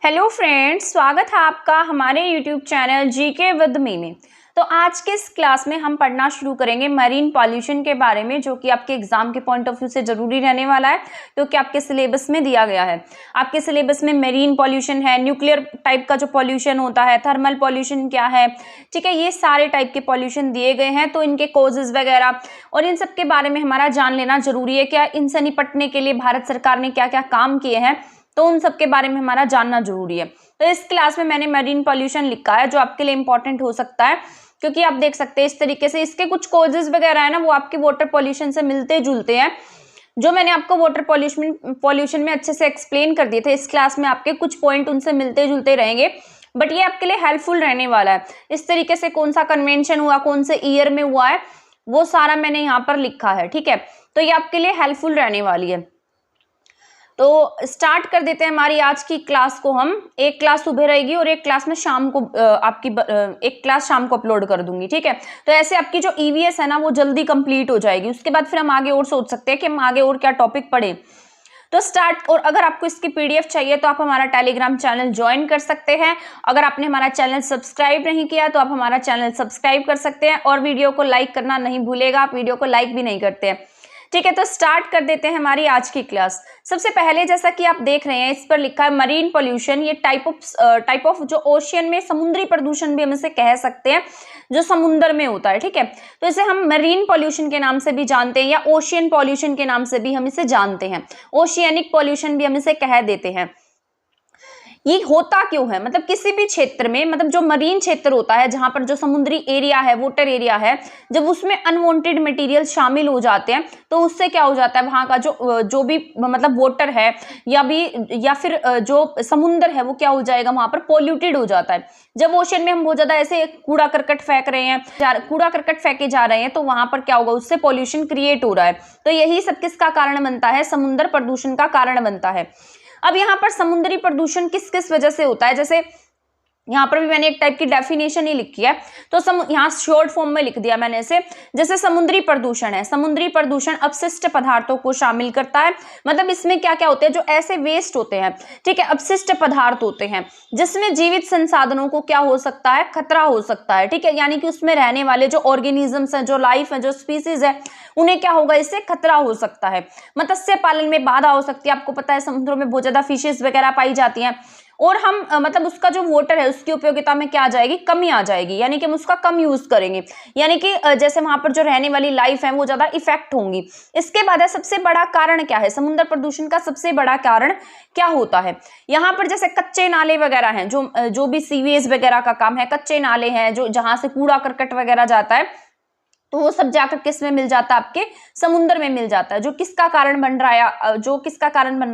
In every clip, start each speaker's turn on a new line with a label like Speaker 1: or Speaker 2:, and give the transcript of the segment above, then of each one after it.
Speaker 1: Hello friends, स्वागत है आपका हमारे YouTube channel GK with me में। तो आज के इस क्लास में हम पढ़ना शुरू करेंगे मरीन पॉल्यूशन के बारे में, जो कि आपके एग्जाम के पॉइंट ऑफ व्यू से जरूरी रहने वाला है, क्योंकि आपके सिलेबस में दिया गया है। आपके सिलेबस में मरीन पॉल्यूशन है, न्यूक्लियर टाइप का जो पॉल्यूशन होता है, थर्मल पॉल्यूशन क्या है, ठीक है, ये सारे टाइप के पॉल्यूशन दिए गए हैं। तो इनके कॉजेज वगैरह और इन सब के बारे में हमारा जान लेना जरूरी है। क्या इनसे निपटने के लिए भारत सरकार ने क्या क्या काम किए हैं, तो उन सब के बारे में हमारा जानना जरूरी है। तो इस क्लास में मैंने मरीन पॉल्यूशन लिखा है, जो आपके लिए इंपॉर्टेंट हो सकता है, क्योंकि आप देख सकते हैं इस तरीके से इसके कुछ कॉजेज वगैरह है ना, वो आपके वाटर पॉल्यूशन से मिलते जुलते हैं। जो मैंने आपको वाटर पॉल्यूशन में अच्छे से एक्सप्लेन कर दिए थे, इस क्लास में आपके कुछ पॉइंट उनसे मिलते जुलते रहेंगे, बट ये आपके लिए हेल्पफुल रहने वाला है। इस तरीके से कौन सा कन्वेंशन हुआ, कौन से ईयर में हुआ है, वो सारा मैंने यहाँ पर लिखा है, ठीक है। तो ये आपके लिए हेल्पफुल रहने वाली है। तो स्टार्ट कर देते हैं हमारी आज की क्लास को। हम एक क्लास सुबह रहेगी और एक क्लास में शाम को एक क्लास शाम को अपलोड कर दूंगी, ठीक है। तो ऐसे आपकी जो ईवीएस है ना, वो जल्दी कंप्लीट हो जाएगी। उसके बाद फिर हम आगे और सोच सकते हैं कि हम आगे और क्या टॉपिक पढ़े। तो स्टार्ट। और अगर आपको इसकी पीडीएफ चाहिए तो आप हमारा टेलीग्राम चैनल ज्वाइन कर सकते हैं। अगर आपने हमारा चैनल सब्सक्राइब नहीं किया तो आप हमारा चैनल सब्सक्राइब कर सकते हैं, और वीडियो को लाइक करना नहीं भूलेगा। आप वीडियो को लाइक भी नहीं करते हैं, ठीक है। तो स्टार्ट कर देते हैं हमारी आज की क्लास। सबसे पहले जैसा कि आप देख रहे हैं, इस पर लिखा है मरीन पॉल्यूशन। ये टाइप ऑफ जो ओशियन में, समुद्री प्रदूषण भी हम इसे कह सकते हैं, जो समुद्र में होता है, ठीक है। तो इसे हम मरीन पॉल्यूशन के नाम से भी जानते हैं, या ओशियन पॉल्यूशन के नाम से भी हम इसे जानते हैं। ओशियनिक पॉल्यूशन भी हम इसे कह देते हैं। ये होता क्यों है, मतलब किसी भी क्षेत्र में, मतलब जो मरीन क्षेत्र होता है, जहां पर जो समुद्री एरिया है, वाटर एरिया है, जब उसमें अनवांटेड मटेरियल शामिल हो जाते हैं, तो उससे क्या हो जाता है, वहां का जो भी मतलब वाटर है या फिर जो समुद्र है, वो क्या हो जाएगा, वहां पर पॉल्यूटेड हो जाता है। जब ओशन में हम बहुत ज्यादा ऐसे कूड़ा करकट फेंक रहे हैं, कूड़ा करकट फेंके जा रहे हैं, तो वहां पर क्या होगा, उससे पॉल्यूशन क्रिएट हो रहा है। तो यही सब किसका कारण बनता है, समुद्र प्रदूषण का कारण बनता है। अब यहाँ पर समुद्री प्रदूषण किस किस वजह से होता है, जैसे यहाँ पर भी मैंने एक टाइप की डेफिनेशन ही लिखी है, तो यहाँ शॉर्ट फॉर्म में लिख दिया मैंने इसे। जैसे समुद्री प्रदूषण है, समुद्री प्रदूषण अपशिष्ट पदार्थों को शामिल करता है। मतलब इसमें क्या क्या होते हैं, जो ऐसे वेस्ट होते हैं, ठीक है, अपशिष्ट पदार्थ होते हैं, जिसमें जीवित संसाधनों को क्या हो सकता है, खतरा हो सकता है, ठीक है। यानी कि उसमें रहने वाले जो ऑर्गेनिजम्स हैं, जो लाइफ है, जो स्पीसीज है, उन्हें क्या होगा, इससे खतरा हो सकता है। मत्स्य पालन में बाधा हो सकती है। आपको पता है समुद्रों में बहुत ज्यादा फिशेस वगैरह पाई जाती हैं, और हम मतलब उसका जो वाटर है, उसकी उपयोगिता में क्या आ जाएगी, कमी आ जाएगी, यानी कि हम उसका कम यूज करेंगे, यानी कि जैसे वहां पर जो रहने वाली लाइफ है वो ज्यादा इफेक्ट होंगी। इसके बाद है सबसे बड़ा कारण क्या है, समुद्र प्रदूषण का सबसे बड़ा कारण क्या होता है। यहाँ पर जैसे कच्चे नाले वगैरह हैं, जो भी सीवेज वगैरह का काम है, कच्चे नाले हैं, जो जहां से कूड़ा करकट वगैरह जाता है, तो वो सब जाकर किस में मिल जाता है, आपके समुद्र में मिल जाता है, जो किसका कारण बन रहा है,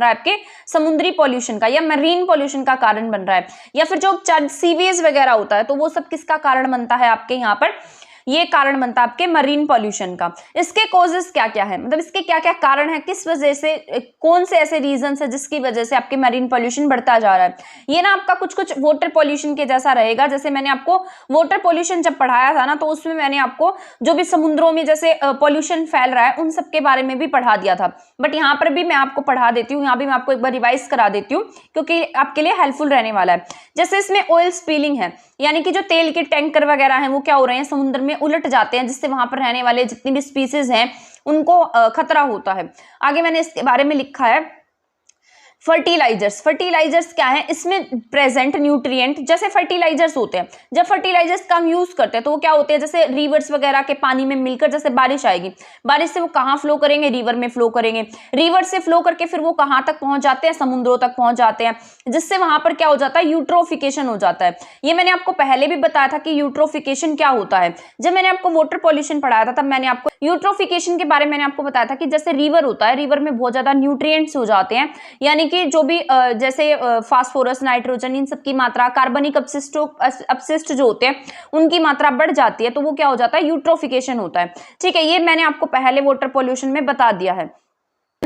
Speaker 1: आपके समुद्री पॉल्यूशन का, या मरीन पॉल्यूशन का कारण बन रहा है। या फिर जो सीवेज वगैरह होता है, तो वो सब किसका कारण बनता है, आपके यहाँ पर ये कारण बनता है आपके मरीन पॉल्यूशन का। इसके कॉजेस क्या क्या है, मतलब इसके क्या क्या कारण है, किस वजह से, कौन से ऐसे रीजन है जिसकी वजह से आपके मरीन पॉल्यूशन बढ़ता जा रहा है। ये ना आपका कुछ कुछ वाटर पॉल्यूशन के जैसा रहेगा। जैसे मैंने आपको वाटर पॉल्यूशन जब पढ़ाया था ना, तो उसमें मैंने आपको जो भी समुद्रों में जैसे पॉल्यूशन फैल रहा है, उन सब के बारे में भी पढ़ा दिया था। बट यहाँ पर भी मैं आपको पढ़ा देती हूँ, यहाँ भी मैं आपको एक बार रिवाइज करा देती हूँ, क्योंकि आपके लिए हेल्पफुल रहने वाला है। जैसे इसमें ऑयल स्पिलिंग है, यानी कि जो तेल के टैंकर वगैरह हैं, वो क्या हो रहे हैं, समुद्र में उलट जाते हैं, जिससे वहां पर रहने वाले जितनी भी स्पीसीज हैं, उनको खतरा होता है। आगे मैंने इसके बारे में लिखा है फर्टिलाइजर्स क्या है, इसमें प्रेजेंट न्यूट्रिएंट, जैसे फर्टिलाइजर्स होते हैं, जब फर्टिलाइजर्स का हम यूज करते हैं, तो वो क्या होते हैं, जैसे रिवर्स वगैरह के पानी में मिलकर, जैसे बारिश आएगी, बारिश से वो कहाँ फ्लो करेंगे, रिवर में फ्लो करेंगे, रिवर से फ्लो करके फिर वो कहाँ तक पहुंच जाते हैं, समुद्रों तक पहुंच जाते हैं, जिससे वहां पर क्या हो जाता है, यूट्रोफिकेशन हो जाता है। ये मैंने आपको पहले भी बताया था कि यूट्रोफिकेशन क्या होता है। जब मैंने आपको वाटर पॉल्यूशन पढ़ाया था, तब मैंने आपको यूट्रोफिकेशन के बारे में मैंने आपको बताया था कि जैसे रिवर होता है, रिवर में बहुत ज्यादा न्यूट्रिएंट्स हो जाते हैं, यानी कि जो भी जैसे फास्फोरस, नाइट्रोजन, इन सब की मात्रा, कार्बनिक अपशिष्ट जो होते हैं, उनकी मात्रा बढ़ जाती है, तो वो क्या हो जाता है, यूट्रोफिकेशन होता है, ठीक है। ये मैंने आपको पहले वाटर पॉल्यूशन में बता दिया है।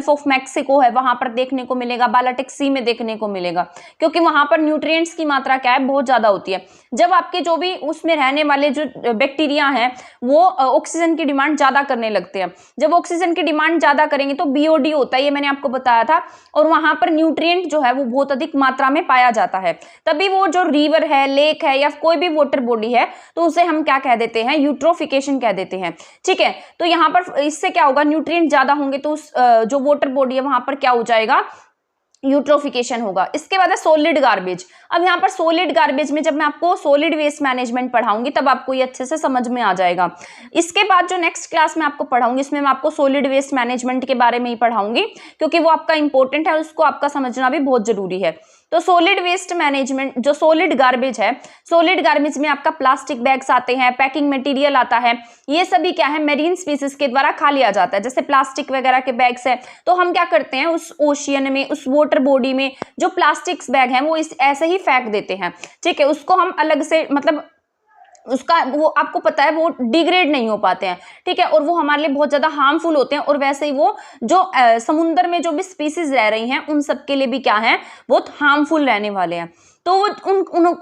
Speaker 1: गल्फ ऑफ मैक्सिको है वहां पर देखने को मिलेगा, बाल्टिक सी में देखने को मिलेगा, क्योंकि वहां पर न्यूट्रिएंट्स की मात्रा क्या है, बहुत ज्यादा होती है। जब आपके जो भी उसमें रहने वाले जो बैक्टीरिया हैं वो ऑक्सीजन की डिमांड ज्यादा करने लगते हैं, जब ऑक्सीजन की डिमांड ज्यादा करेंगे तो बीओडी होता है, ये मैंने आपको बताया था, और वहां पर न्यूट्रिएंट जो है वो बहुत अधिक मात्रा में पाया जाता है। तभी वो जो रिवर है, लेक है या कोई भी वाटर बॉडी है तो उसे हम क्या कह देते हैं, यूट्रोफिकेशन कह देते हैं। ठीक है, तो यहाँ पर इससे क्या होगा, न्यूट्रिएंट ज्यादा होंगे तो उस जो वाटर बॉडी है वहां पर क्या हो जाएगा, यूट्रोफिकेशन होगा। इसके बाद है सॉलिड गार्बेज। अब यहाँ पर सॉलिड गार्बेज में जब मैं आपको सॉलिड वेस्ट मैनेजमेंट पढ़ाऊंगी तब आपको ये अच्छे से समझ में आ जाएगा। इसके बाद जो नेक्स्ट क्लास में आपको पढ़ाऊंगी इसमें मैं आपको सॉलिड वेस्ट मैनेजमेंट के बारे में ही पढ़ाऊंगी, क्योंकि वो आपका इंपॉर्टेंट है, उसको आपका समझना भी बहुत जरूरी है। तो सॉलिड वेस्ट मैनेजमेंट, जो सॉलिड गार्बेज है, सॉलिड गार्बेज में आपका प्लास्टिक बैग्स आते हैं, पैकिंग मटेरियल आता है, ये सभी क्या है, मेरीन स्पीसीज के द्वारा खा लिया जाता है। जैसे प्लास्टिक वगैरह के बैग्स है तो हम क्या करते हैं, उस ओशियन में, उस वाटर बॉडी में जो प्लास्टिक्स बैग हैं वो इस ऐसे ही फेंक देते हैं। ठीक है, उसको हम अलग से मतलब उसका वो आपको पता है वो डिग्रेड नहीं हो पाते हैं। ठीक है, और वो हमारे लिए बहुत ज्यादा हार्मफुल होते हैं, और वैसे ही वो जो समुद्र में जो भी स्पीसीज रह रही हैं उन सब के लिए भी क्या है, बहुत हार्मफुल रहने वाले हैं। तो वो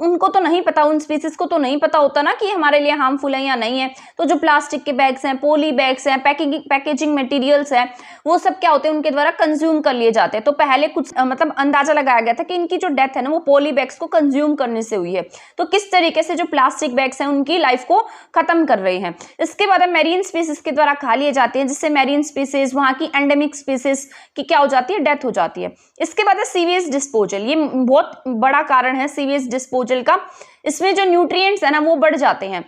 Speaker 1: उनको तो नहीं पता, उन स्पीसीज को तो नहीं पता होता ना कि हमारे लिए हार्मफुल है या नहीं है। तो जो प्लास्टिक के बैग्स हैं, पॉली बैग्स हैं, पैकेजिंग मटेरियल्स हैं, वो सब क्या होते हैं, उनके द्वारा कंज्यूम कर लिए जाते हैं। तो पहले कुछ मतलब अंदाजा लगाया गया था कि इनकी जो डेथ है ना वो पॉली बैग्स को कंज्यूम करने से हुई है। तो किस तरीके से जो प्लास्टिक बैग्स हैं उनकी लाइफ को खत्म कर रहे हैं। इसके बाद मैरीन स्पीसीज के द्वारा खा लिए जाते हैं, जिससे मैरीन स्पीसीज, वहां की एंडेमिक स्पीसीज की क्या हो जाती है, डेथ हो जाती है। इसके बाद सीवेज डिस्पोजल, ये बहुत बड़ा कारण है सीवेज डिस्पोजल का। इसमें जो न्यूट्रिएंट्स है ना वो बढ़ जाते हैं।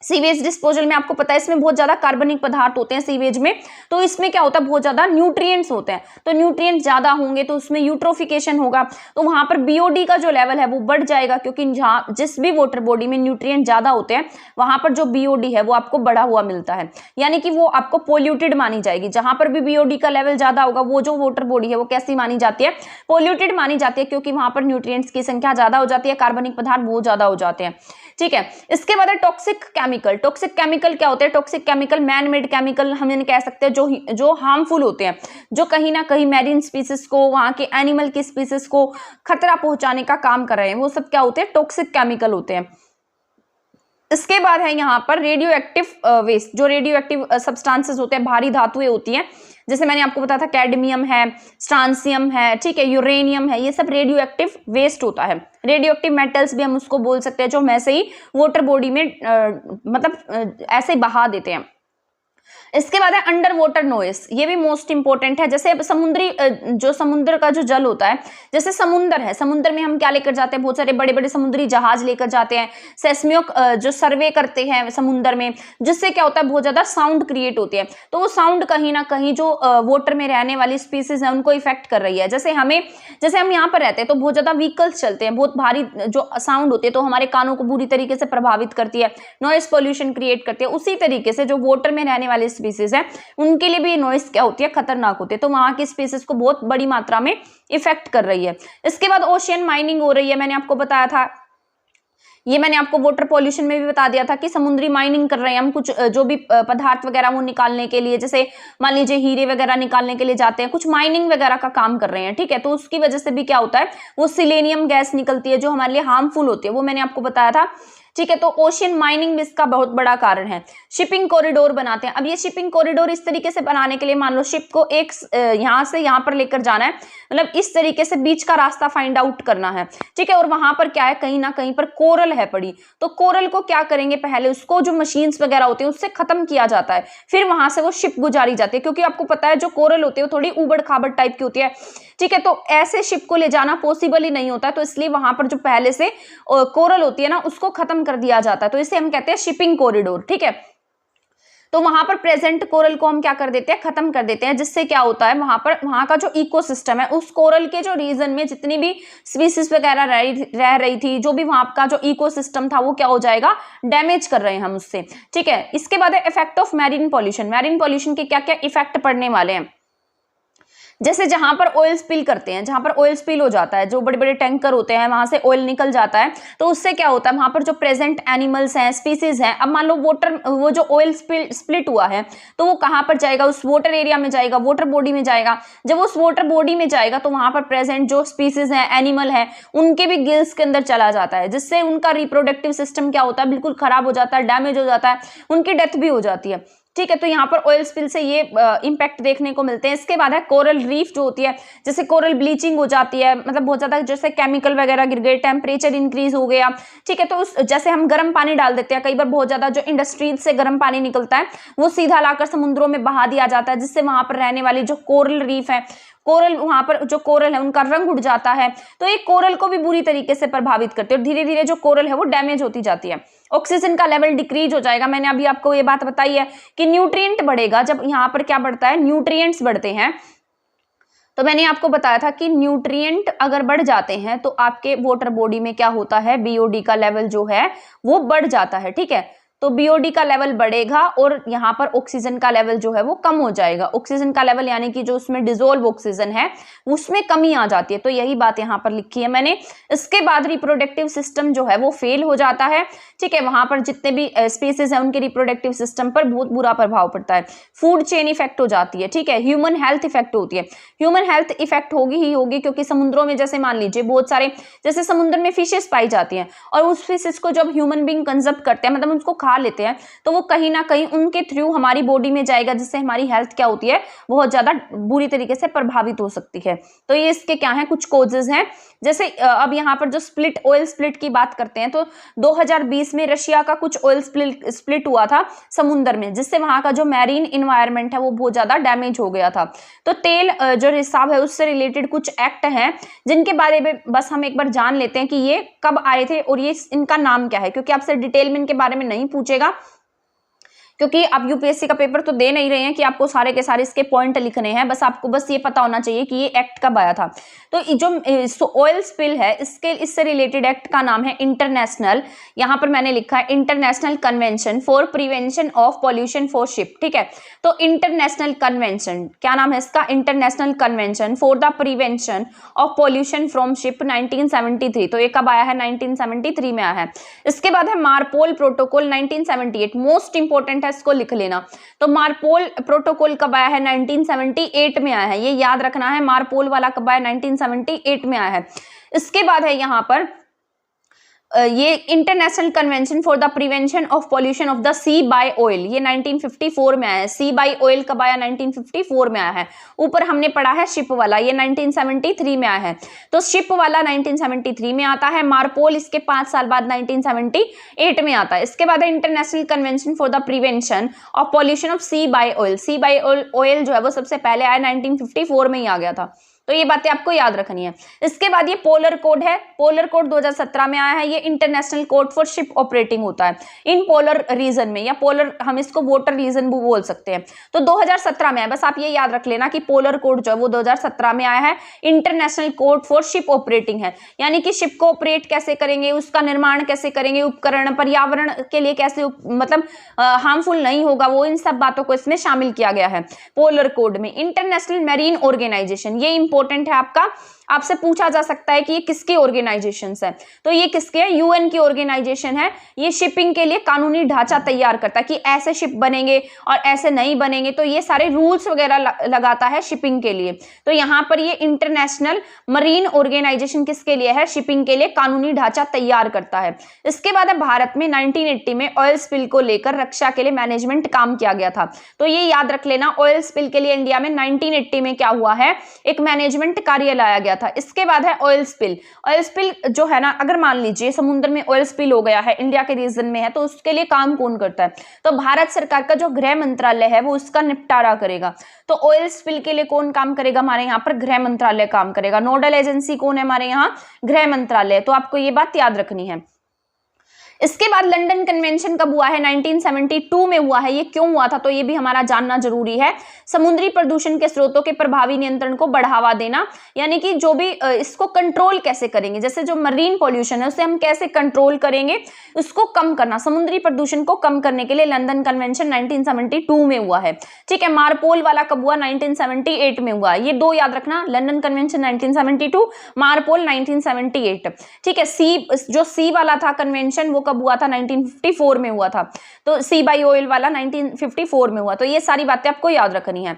Speaker 1: सीवेज डिस्पोजल में आपको पता है इसमें बहुत ज्यादा कार्बनिक पदार्थ होते हैं सीवेज में, तो इसमें क्या होता है, बहुत ज्यादा न्यूट्रिएंट्स होते हैं। तो न्यूट्रिएंट्स ज्यादा होंगे तो उसमें यूट्रोफिकेशन होगा, तो वहां पर बीओडी का जो लेवल है वो बढ़ जाएगा, क्योंकि जहां जिस भी वाटर बॉडी में न्यूट्रिएंट ज्यादा होते हैं वहां पर जो बीओडी है वो आपको बढ़ा हुआ मिलता है, यानी कि वो आपको पोल्यूटेड मानी जाएगी। जहां पर भी बीओडी का लेवल ज्यादा होगा वो जो वाटर बॉडी है वो कैसी मानी जाती है, पोल्यूटेड मानी जाती है, क्योंकि वहां पर न्यूट्रिएंट्स की संख्या ज्यादा हो जाती है, कार्बनिक पदार्थ बहुत ज्यादा हो जाते हैं। ठीक है, इसके बाद है टॉक्सिक केमिकल। टॉक्सिक केमिकल क्या होते हैं, toxic chemical man made chemical हम कह सकते हैं, जो हार्मफुल होते हैं, जो कहीं ना कहीं मैरीन स्पीसीज को, वहां के एनिमल की स्पीसीज को खतरा पहुंचाने का काम कर रहे हैं, वो सब क्या होते हैं, टॉक्सिक केमिकल होते हैं। इसके बाद है यहाँ पर रेडियो एक्टिव वेस्ट, जो रेडियो एक्टिव सब्सटेंसेस होते हैं, भारी धातुएं होती हैं, जैसे मैंने आपको बताया था कैडमियम है, स्ट्रांसियम है, ठीक है, यूरेनियम है, ये सब रेडियो एक्टिव वेस्ट होता है। रेडियो एक्टिव मेटल्स भी हम उसको बोल सकते हैं, जो हम ऐसे ही वाटर बॉडी में मतलब ऐसे ही बहा देते हैं। इसके बाद है अंडर वाटर नॉइस, ये भी मोस्ट इंपॉर्टेंट है। जैसे समुद्री जो समुद्र का जो जल होता है, जैसे समुद्र है, समुद्र में हम क्या लेकर जाते हैं, बहुत सारे बड़े बड़े समुद्री जहाज लेकर जाते हैं, सेस्मिक जो सर्वे करते हैं समुद्र में, जिससे क्या होता है, बहुत ज्यादा साउंड क्रिएट होती है। तो वो साउंड कहीं ना कहीं जो वाटर में रहने वाली स्पीसीज है उनको इफेक्ट कर रही है। जैसे हम यहाँ पर रहते हैं तो बहुत ज्यादा व्हीकल्स चलते हैं, बहुत भारी जो साउंड होती है तो हमारे कानों को बुरी तरीके से प्रभावित करती है, नॉइस पोल्यूशन क्रिएट करती है। उसी तरीके से जो वाटर में रहने वाले स्पीसीज है उनके लिए भी नॉइस क्या होती है, खतरनाक होती है। तो वहां की स्पीसीज को बहुत बड़ी मात्रा में इफेक्ट कर रही है। इसके बाद ओशियन माइनिंग हो रही है, मैंने आपको बताया था, ये मैंने आपको वाटर पॉल्यूशन में भी बता दिया था कि समुद्री माइनिंग कर रहे हैं हम, कुछ जो भी पदार्थ वगैरह वो निकालने के लिए, जैसे मान लीजिए हीरे वगैरह निकालने के लिए जाते हैं, कुछ माइनिंग वगैरह का काम कर रहे हैं। ठीक है, तो उसकी वजह से भी क्या होता है, वो सिलेनियम गैस निकलती है जो हमारे लिए हार्मफुल होती है, वो मैंने आपको बताया था। ठीक है, तो ओशियन माइनिंग भी इसका बहुत बड़ा कारण है। शिपिंग कॉरिडोर बनाते हैं, अब ये शिपिंग कॉरिडोर इस तरीके से बनाने के लिए, मान लो शिप को एक यहाँ से यहाँ पर लेकर जाना है, मतलब इस तरीके से बीच का रास्ता फाइंड आउट करना है। ठीक है, और वहां पर क्या है, कहीं ना कहीं पर कोरल है पड़ी, तो कोरल को क्या करेंगे, पहले उसको जो मशीन्स वगैरह होती है उससे खत्म किया जाता है, फिर वहां से वो शिप गुजारी जाती है, क्योंकि आपको पता है जो कोरल होती है वो थोड़ी उबड़ खाबड़ टाइप की होती है। ठीक है, तो ऐसे शिप को ले जाना पॉसिबल ही नहीं होता, तो इसलिए वहां पर जो पहले से कोरल होती है ना उसको खत्म कर दिया जाता है, तो इसे हम कहते हैं शिपिंग कॉरिडोर। ठीक है, तो वहां पर प्रेजेंट कोरल को हम क्या कर देते हैं, खत्म कर देते हैं, जिससे क्या होता है, वहां का जो इकोसिस्टम है, उस कोरल के जो रीजन में जितनी भी स्पीसीज वगैरह रह रही थी, जो भी वहां का जो इकोसिस्टम था वो क्या हो जाएगा, डैमेज कर रहे हैं हम उससे। ठीक है, इसके बाद है effect of marine pollution. Marine pollution के क्या क्या इफेक्ट पड़ने वाले हैं। जैसे जहां पर ऑयल स्पिल करते हैं, जहां पर ऑयल स्पिल हो जाता है, जो बड़े बड़े टैंकर होते हैं वहां से ऑयल निकल जाता है, तो उससे क्या होता है वहां पर जो प्रेजेंट एनिमल्स हैं, स्पीसीज हैं, अब मान लो वो जो ऑयल स्प्लिट हुआ है तो वो कहां पर जाएगा, उस वाटर एरिया में जाएगा, वाटर बॉडी में जाएगा। जब उस वाटर बॉडी में जाएगा तो वहां पर प्रेजेंट जो स्पीसीज हैं, एनिमल है, उनके भी गिल्स के अंदर चला जाता है, जिससे उनका रिप्रोडक्टिव सिस्टम क्या होता है, बिल्कुल खराब हो जाता है, डैमेज हो जाता है, उनकी डेथ भी हो जाती है। ठीक है, तो यहाँ पर ऑयल स्पिल से ये इंपैक्ट देखने को मिलते हैं। इसके बाद है कोरल रीफ जो होती है, जैसे कोरल ब्लीचिंग हो जाती है, मतलब बहुत ज्यादा जैसे केमिकल वगैरह गिर गए, टेम्परेचर इंक्रीज हो गया। ठीक है, तो उस जैसे हम गर्म पानी डाल देते हैं, कई बार बहुत ज्यादा जो इंडस्ट्रीज से गर्म पानी निकलता है वो सीधा लाकर समुद्रों में बहा दिया जाता है, जिससे वहां पर रहने वाली जो कोरल रीफ है, कोरल वहां पर जो कोरल है उनका रंग उड़ जाता है, तो ये कोरल को भी बुरी तरीके से प्रभावित करते हैं और धीरे धीरे जो कोरल है वो डैमेज होती जाती है। ऑक्सीजन का लेवल डिक्रीज हो जाएगा। मैंने अभी आपको ये बात बताई है कि न्यूट्रिएंट बढ़ेगा, जब यहाँ पर क्या बढ़ता है, न्यूट्रिएंट्स बढ़ते हैं। तो मैंने आपको बताया था कि न्यूट्रिएंट अगर बढ़ जाते हैं तो आपके वाटर बॉडी में क्या होता है, बीओडी का लेवल जो है वो बढ़ जाता है। ठीक है, तो बीओडी का लेवल बढ़ेगा और यहाँ पर ऑक्सीजन का लेवल जो है वो कम हो जाएगा। ऑक्सीजन का लेवल यानी कि जो उसमें डिसोल्व ऑक्सीजन है उसमें कमी आ जाती है, तो यही बात यहाँ पर लिखी है मैंने। इसके बाद रिप्रोडक्टिव सिस्टम जो है वो फेल हो जाता है। ठीक है, वहां पर जितने भी स्पीसीज है उनके रिप्रोडक्टिव सिस्टम पर बहुत बुरा प्रभाव पड़ता है। फूड चेन इफेक्ट हो जाती है। ठीक है, ह्यूमन हेल्थ इफेक्ट होती है। ह्यूमन हेल्थ इफेक्ट होगी ही होगी, क्योंकि समुद्रों में जैसे मान लीजिए बहुत सारे जैसे समुद्र में फिशेस पाई जाती हैं और उस फिशेस को जब ह्यूमन बींग कंज्यूम करते हैं, मतलब उसको खा लेते हैं, तो वो कहीं ना कहीं उनके थ्रू हमारी बॉडी में जाएगा, जिससे हमारी हेल्थ क्या होती है, बहुत ज्यादा बुरी तरीके से प्रभावित हो सकती है। तो ये इसके क्या है, कुछ कॉजेज हैं। जैसे अब यहाँ पर जो ऑयल स्प्लिट की बात करते हैं, तो 2020 में रशिया का कुछ ऑयल स्प्लिट हुआ था समुद्र में, जिससे वहां का जो मैरीन इन्वायरमेंट है वो बहुत ज्यादा डैमेज हो गया था। तो तेल जो रिसाव है उससे रिलेटेड कुछ एक्ट हैं जिनके बारे में बस हम एक बार जान लेते हैं कि ये कब आए थे और ये इनका नाम क्या है, क्योंकि आपसे डिटेल में इनके बारे में नहीं पूछेगा, क्योंकि आप यूपीएससी का पेपर तो दे नहीं रहे हैं कि आपको सारे के सारे इसके पॉइंट लिखने हैं, बस आपको बस ये पता होना चाहिए कि ये एक्ट कब आया था। तो जो ऑयल स्पिल है इससे रिलेटेड एक्ट का नाम है इंटरनेशनल, यहाँ पर मैंने लिखा है international convention for prevention of pollution for ship. ठीक है, तो इंटरनेशनल कन्वेंशन क्या नाम है इसका, international convention for the prevention of pollution from ship 1973। तो ये कब आया है, 1973 में आया है। इसके बाद है मार्पोल प्रोटोकॉल 1978, मोस्ट इंपोर्टेंट इसको लिख लेना। तो मार्पोल प्रोटोकॉल कब आया है, 1978 में आया है, ये याद रखना है। मार्पोल वाला कब आया, 1978 में आया है। इसके बाद है यहाँ पर ये international convention for the prevention of pollution of the sea by oil, ये 1954 में आया है। सी बाय ऑयल कब आया, 1954 में आया है। ऊपर हमने पढ़ा है शिप वाला, ये 1973 में आया है। तो शिप वाला 1973 में आता है, मार्पोल इसके 5 साल बाद 1978 में आता है। इसके बाद है international convention for the prevention of pollution of sea by oil. Sea by oil जो है वो सबसे पहले आया, 1954 में ही आ गया था। तो ये बातें आपको याद रखनी है। इसके बाद ये पोलर कोड है, पोलर कोड 2017 में आया है। ये international code for ship operating होता है इन पोलर रीजन में, या पोलर हम इसको वाटर रीजन भी बोल सकते हैं। तो 2017 में है, बस आप ये याद रख लेना कि पोलर कोड जो है वो 2017 में आया है। International code for ship operating है, यानी कि शिप को ऑपरेट कैसे करेंगे, उसका निर्माण कैसे करेंगे, उपकरण पर्यावरण के लिए कैसे मतलब हार्मफुल नहीं होगा, वो इन सब बातों को इसमें शामिल किया गया है पोलर कोड में। इंटरनेशनल मैरीन ऑर्गेनाइजेशन, ये इंपॉर्टेंट है आपका, आपसे पूछा जा सकता है कि ये किसकी ऑर्गेनाइजेशन है। तो ये किसके है, यूएन की ऑर्गेनाइजेशन है। ये शिपिंग के लिए कानूनी ढांचा तैयार करता है कि ऐसे शिप बनेंगे और ऐसे नहीं बनेंगे, तो ये सारे रूल्स वगैरह लगाता है शिपिंग के लिए। तो यहाँ पर ये इंटरनेशनल मरीन ऑर्गेनाइजेशन किसके लिए है, शिपिंग के लिए कानूनी ढांचा तैयार करता है। इसके बाद भारत में 1980 में ऑयल स्पिल को लेकर रक्षा के लिए मैनेजमेंट काम किया गया था। तो ये याद रख लेना, ऑयल स्पिल के लिए इंडिया में 1980 में क्या हुआ है, एक मैनेजमेंट कार्य लाया गया था। इसके बाद है ऑयल स्पिल। ऑयल स्पिल जो है ना, अगर मान लीजिए समुद्र में ऑयल स्पिल हो गया है, इंडिया के रीजन में है, तो उसके लिए काम कौन करता है, तो भारत सरकार का जो गृह मंत्रालय है वो उसका निपटारा करेगा। तो ऑयल स्पिल के लिए कौन काम करेगा, हमारे यहाँ पर गृह मंत्रालय काम करेगा। नोडल एजेंसी कौन है हमारे यहाँ, गृह मंत्रालय। तो आपको ये बात याद रखनी है। इसके बाद लंदन कन्वेंशन कब हुआ है? 1972 में हुआ है। ये क्यों हुआ था तो ये भी हमारा जानना जरूरी है। समुद्री प्रदूषण के स्रोतों के प्रभावी नियंत्रण को बढ़ावा देना, यानी कि जो भी इसको कंट्रोल कैसे करेंगे, जैसे जो मरीन पॉल्यूशन है उसे हम कैसे कंट्रोल करेंगे, उसको कम करना, समुद्री प्रदूषण को कम करने के लिए लंदन कन्वेंशन 1972 में हुआ है। ठीक है, मारपोल वाला कब हुआ? 1978 में हुआ। ये दो याद रखना, लंदन कन्वेंशन 1972, मारपोल 1978। ठीक है, जो सी वाला था कन्वेंशन वो कब हुआ था? 1954 में हुआ था। तो सी बाई ऑयल वाला 1954 में हुआ। तो ये सारी बातें आपको याद रखनी है।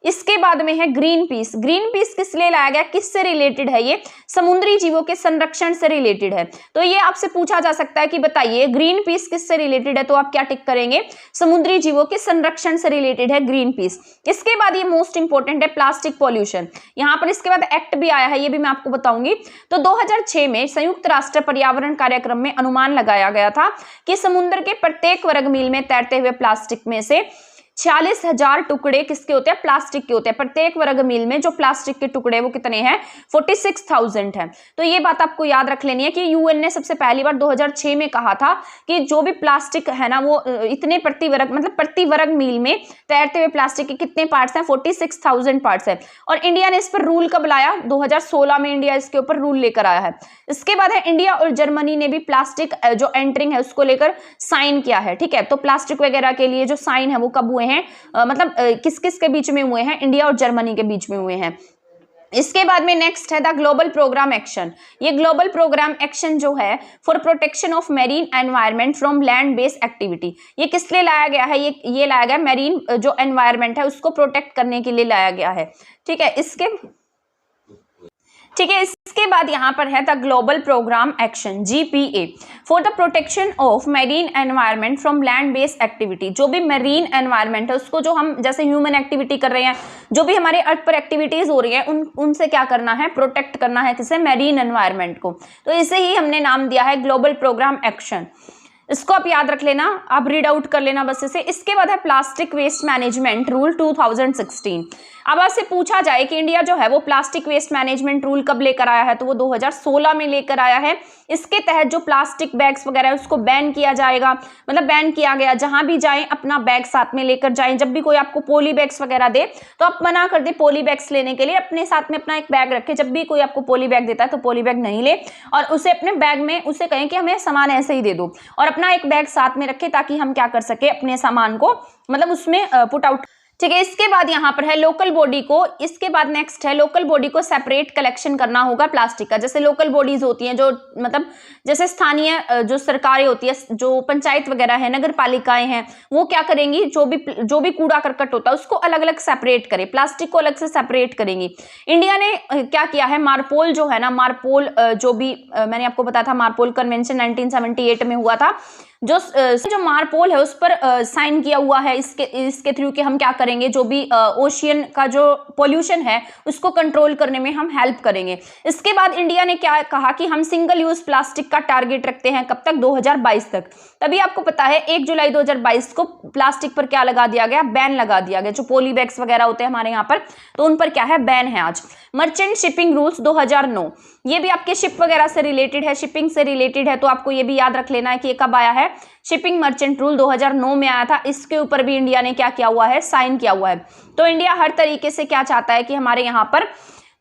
Speaker 1: इसके बाद में है ग्रीन पीस। ग्रीन पीस किस लिए लाया गया, किससे रिलेटेड है? ये समुद्री जीवों के संरक्षण से रिलेटेड है। तो ये आपसे पूछा जा सकता है कि बताइए ग्रीन पीस किससे रिलेटेड है, तो आप क्या टिक करेंगे? समुद्री जीवों के संरक्षण से रिलेटेड है ग्रीन पीस। इसके बाद ये मोस्ट इंपॉर्टेंट है प्लास्टिक पॉल्यूशन। यहाँ पर इसके बाद एक्ट भी आया है, ये भी मैं आपको बताऊंगी। तो 2006 में संयुक्त राष्ट्र पर्यावरण कार्यक्रम में अनुमान लगाया गया था कि समुद्र के प्रत्येक वर्ग मील में तैरते हुए प्लास्टिक में से 46,000 टुकड़े किसके होते हैं? प्लास्टिक के होते हैं। प्रत्येक वर्ग मील में जो प्लास्टिक के टुकड़े वो कितने हैं? 46,000 है। तो ये बात आपको याद रख लेनी है कि यूएन ने सबसे पहली बार 2006 में कहा था कि जो भी प्लास्टिक है ना वो इतने प्रति वर्ग मील में तैरते हुए प्लास्टिक के कितने पार्ट्स हैं? 46,000 पार्ट्स है। और इंडिया ने इस पर रूल कब लाया? 2016 में इंडिया इसके ऊपर रूल लेकर आया है। इसके बाद है इंडिया और जर्मनी ने भी प्लास्टिक जो एंटरिंग है उसको लेकर साइन किया है। ठीक है, तो प्लास्टिक वगैरह के लिए जो साइन है वो कब हुए हैं, किस किस के बीच में हुए हैं? इंडिया और जर्मनी के बीच में हुए हैं। इसके बाद में नेक्स्ट है द ग्लोबल प्रोग्राम एक्शन। ये ग्लोबल प्रोग्राम एक्शन जो है for protection of marine environment from land based activity, ये किस लिए लाया गया है? ये लाया गया मैरीन जो एनवायरनमेंट है उसको प्रोटेक्ट करने के लिए लाया गया है। ठीक है, इसके बाद यहाँ पर है the global program action GPA for the protection of marine environment from land based activity. जो भी मैरीन एनवायरनमेंट है उसको, जो हम जैसे ह्यूमन एक्टिविटी कर रहे हैं, जो भी हमारे अर्थ पर एक्टिविटीज हो रही है उनसे क्या करना है? प्रोटेक्ट करना है। किसे? मैरीन एनवायरनमेंट को। तो इसे ही हमने नाम दिया है ग्लोबल प्रोग्राम एक्शन। इसको आप याद रख लेना, आप रीड आउट कर लेना बस इसे। इसके बाद है प्लास्टिक वेस्ट मैनेजमेंट रूल 2016। अब आपसे पूछा जाए कि इंडिया जो है वो प्लास्टिक वेस्ट मैनेजमेंट रूल कब लेकर आया है, तो वो 2016 में लेकर आया है। इसके तहत जो प्लास्टिक बैग्स वगैरह है उसको बैन किया जाएगा, मतलब बैन किया गया। जहां भी जाएं अपना बैग साथ में लेकर जाएं। जब भी कोई आपको पॉली बैग्स वगैरह दे तो आप मना कर दे पॉली बैग्स लेने के लिए, अपने साथ में अपना एक बैग रखे। जब भी कोई आपको पॉली बैग देता है तो पॉली बैग नहीं ले, और उसे अपने बैग में उसे कहें कि हमें सामान ऐसे ही दे दो, और अपना एक बैग साथ में रखे ताकि हम क्या कर सके, अपने सामान को मतलब उसमें पुट आउट। ठीक है, इसके बाद यहाँ पर है लोकल बॉडी को, इसके बाद नेक्स्ट है लोकल बॉडी को सेपरेट कलेक्शन करना होगा प्लास्टिक का। जैसे लोकल बॉडीज होती हैं जो मतलब जैसे स्थानीय जो सरकारें होती है, जो पंचायत वगैरह है, नगर पालिकाएं हैं, वो क्या करेंगी? जो भी कूड़ा करकट होता है उसको अलग अलग सेपरेट करें, प्लास्टिक को अलग से सेपरेट करेंगी। इंडिया ने क्या किया है? मारपोल जो है ना, मारपोल जो भी मैंने आपको बताया था, मारपोल कन्वेंशन 1978 में हुआ था। जो मारपोल है उस पर साइन किया हुआ है इसके थ्रू कि हम क्या करेंगे, जो भी ओशियन का जो पोल्यूशन है उसको कंट्रोल करने में हम हेल्प करेंगे। इसके बाद इंडिया ने क्या कहा कि हम सिंगल यूज प्लास्टिक का टारगेट रखते हैं, कब तक? 2022 तक। तभी आपको पता है 1 जुलाई 2022 को प्लास्टिक पर क्या लगा दिया गया? बैन लगा दिया गया। जो पॉली बैग्स वगैरह होते हैं हमारे यहाँ पर, तो उन पर क्या है? बैन है आज। मर्चेंट शिपिंग रूल्स 2009, ये भी आपके शिप वगैरह से रिलेटेड है, शिपिंग से रिलेटेड है, तो आपको ये भी याद रख लेना है कि ये कब आया है? शिपिंग मर्चेंट रूल 2009 में आया था। इसके ऊपर भी इंडिया ने क्या किया हुआ है? साइन किया हुआ है। तो इंडिया हर तरीके से क्या चाहता है कि हमारे यहाँ पर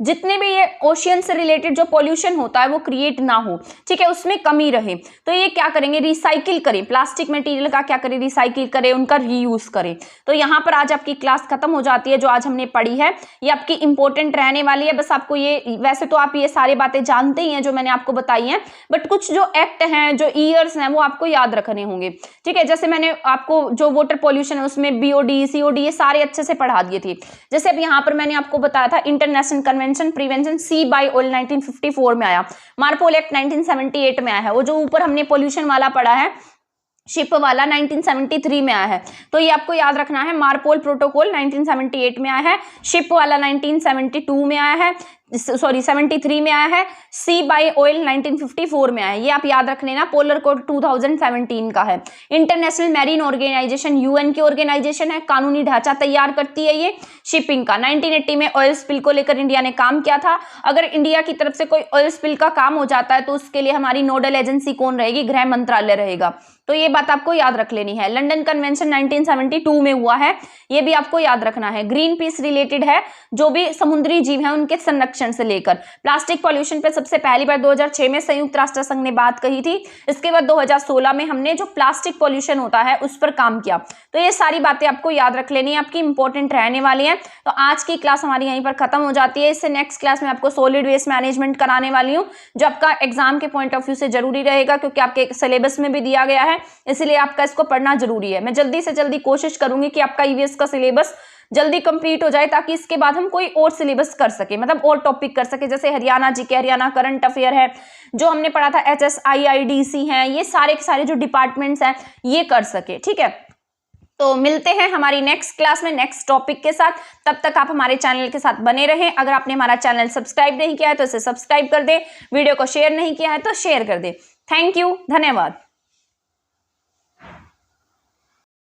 Speaker 1: जितने भी ये ओशियन से रिलेटेड जो पोल्यूशन होता है वो क्रिएट ना हो, ठीक है, उसमें कमी रहे। तो ये क्या करेंगे? रिसाइकिल करें, प्लास्टिक मटेरियल का क्या करें? रिसाइकिल करें, उनका रीयूज करें। तो यहाँ पर आज आपकी क्लास खत्म हो जाती है। जो आज हमने पढ़ी है ये आपकी इंपॉर्टेंट रहने वाली है। बस आपको ये, वैसे तो आप ये सारी बातें जानते ही हैं जो मैंने आपको बताई हैं, बट कुछ जो एक्ट हैं, जो ईयर्स हैं, वो आपको याद रखने होंगे। ठीक है, जैसे मैंने आपको जो वाटर पोल्यूशन है उसमें BOD COD ये सारे अच्छे से पढ़ा दिए थे। जैसे अब यहाँ पर मैंने आपको बताया था international convention prevention sea by oil 1954 में आया, मारपोल एक्ट 1978 में आया है। वो जो ऊपर हमने पोल्यूशन वाला पढ़ा है शिप वाला 1973 में आया है। तो ये आपको याद रखना है, मारपोल प्रोटोकॉल 1978 में आया है, शिप वाला 1972 में आया है, सॉरी 73 में आया है। सी बाय ऑयल 1954 में आया है। ये आप याद रख लेना। पोलर कोड 2017 का है। इंटरनेशनल मैरीन ऑर्गेनाइजेशन यूएन की ऑर्गेनाइजेशन है, कानूनी ढांचा तैयार करती है ये शिपिंग का। 1980 में ऑयल स्पिल को लेकर इंडिया ने काम किया था। अगर इंडिया की तरफ से कोई ऑयल स्पिल का काम हो जाता है तो उसके लिए हमारी नोडल एजेंसी कौन रहेगी? गृह मंत्रालय रहेगा। तो ये बात आपको याद रख लेनी है। लंदन कन्वेंशन 1972 में हुआ है, ये भी आपको याद रखना है। ग्रीन पीस रिलेटेड है, जो भी समुद्री जीव हैं उनके संरक्षण से लेकर। प्लास्टिक पॉल्यूशन पे सबसे पहली बार 2006 में संयुक्त राष्ट्र संघ ने बात कही थी। इसके बाद 2016 में हमने जो प्लास्टिक पॉल्यूशन होता है उस पर काम किया। तो ये सारी बातें आपको याद रख लेनी है, आपकी इंपॉर्टेंट रहने वाली है। तो आज की क्लास हमारी यहीं पर खत्म हो जाती है। इससे नेक्स्ट क्लास में आपको सॉलिड वेस्ट मैनेजमेंट कराने वाली हूँ, जो आपका एग्जाम के पॉइंट ऑफ व्यू से जरूरी रहेगा, क्योंकि आपके सिलेबस में भी दिया गया है, इसलिए आपका इसको पढ़ना जरूरी है। मैं जल्दी से जल्दी कोशिश करूंगी कि आपका ईवीएस का सिलेबस जल्दी कंप्लीट हो जाए, ताकि इसके बाद हम कोई और सिलेबस कर सके, मतलब और टॉपिक कर सके। जैसे Haryana GK, Haryana current affair है, जो हमने पढ़ा था HSIIDC है, ये सारे के सारे जो डिपार्टमेंट्स हैं ये कर सके। ठीक है, तो मिलते हैं हमारी नेक्स्ट क्लास में नेक्स्ट टॉपिक के साथ। तब तक आप हमारे चैनल के साथ बने रहें। अगर आपने हमारा चैनल सब्सक्राइब नहीं किया है तो इसे सब्सक्राइब कर दे, वीडियो को शेयर नहीं किया है तो शेयर कर दे। थैंक यू, धन्यवाद।